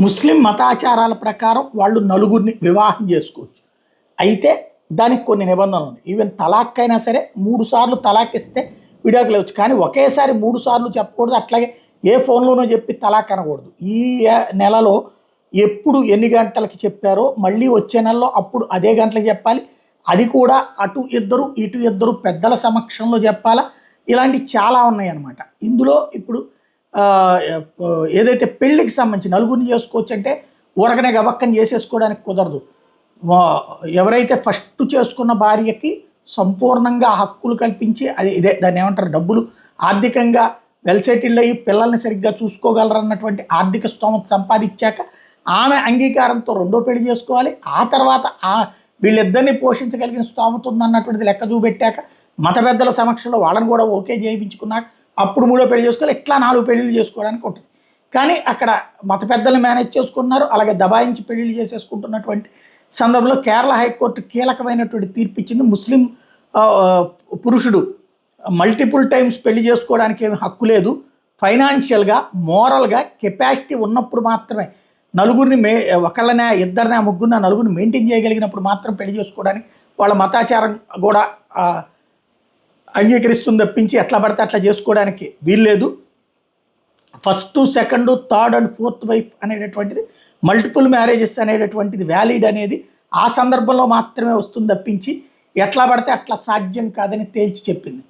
ముస్లిం మతాచారాల ప్రకారం వాళ్ళు నలుగురిని వివాహం చేసుకోవచ్చు. అయితే దానికి కొన్ని నిబంధనలు ఉన్నాయి. ఈవెన్ తలాక్ అయినా సరే 3 సార్లు తలాక్ ఇస్తే విడాకులు ఇవ్వచ్చు. కానీ ఒకేసారి 3 సార్లు చెప్పకూడదు. అట్లాగే ఏ ఫోన్లోనో చెప్పి తలాక్ అనకూడదు. ఈ నెలలో ఎప్పుడు ఎన్ని గంటలకి చెప్పారో మళ్ళీ వచ్చే నెలలో అప్పుడు అదే గంటలకు చెప్పాలి. అది కూడా అటు ఇద్దరు ఇటు ఇద్దరు పెద్దల సమక్షంలో చెప్పాలా. ఇలాంటివి చాలా ఉన్నాయన్నమాట. ఇందులో ఇప్పుడు ఏదైతే పెళ్ళికి సంబంధించి నలుగురిని చేసుకోవచ్చు అంటే ఊరకనే గబక్కని చేసేసుకోవడానికి కుదరదు. ఎవరైతే ఫస్ట్ చేసుకున్న భార్యకి సంపూర్ణంగా హక్కులు కల్పించి ఇదే దాన్ని ఏమంటారు, డబ్బులు ఆర్థికంగా వెల్ సెటిల్డ్ అయ్యి పిల్లల్ని సరిగ్గా చూసుకోగలరన్నటువంటి ఆర్థిక స్తోమత సంపాదించాక ఆమె అంగీకారంతో రెండో పెళ్లి చేసుకోవాలి. ఆ తర్వాత వీళ్ళిద్దరిని పోషించగలిగిన స్తోమత ఉందన్నటువంటిది లెక్క చూపెట్టాక మత పెద్దల సమక్షంలో వాళ్ళని కూడా ఓకే చేయించుకున్నాక అప్పుడు మూడో పెళ్లి చేసుకోవాలి. ఇట్లా 4 పెళ్ళిళ్ళు చేసుకోవడానికి ఉంటుంది. కానీ అక్కడ మత పెద్దలు మేనేజ్ చేసుకున్నారు. అలాగే దబాయించి పెళ్లిళ్ళు చేసేసుకుంటున్నటువంటి సందర్భంలో కేరళ హైకోర్టు కీలకమైనటువంటి తీర్పు ఇచ్చింది. ముస్లిం పురుషుడు మల్టిపుల్ టైమ్స్ పెళ్లి చేసుకోవడానికి ఏమి హక్కు లేదు. ఫైనాన్షియల్గా మోరల్గా కెపాసిటీ ఉన్నప్పుడు మాత్రమే నలుగురిని ఒకళ్ళనే ఇద్దరినే ముగ్గురిని నలుగురిని మెయింటైన్ చేయగలిగినప్పుడు మాత్రం పెళ్లి చేసుకోవడానికి వాళ్ళ మతాచారం కూడా అంగీకరిస్తుంది తప్పించి ఎట్లా పడితే అట్లా చేసుకోవడానికి వీల్లేదు. First, second, third and fourth wife అనేటటువంటిది మల్టిపుల్ మ్యారేజెస్ అనేటటువంటిది వ్యాలిడ్ అనేది ఆ సందర్భంలో మాత్రమే వస్తుంది తప్పించి ఎట్లా పడితే అట్లా సాధ్యం కాదని తేల్చి చెప్పింది.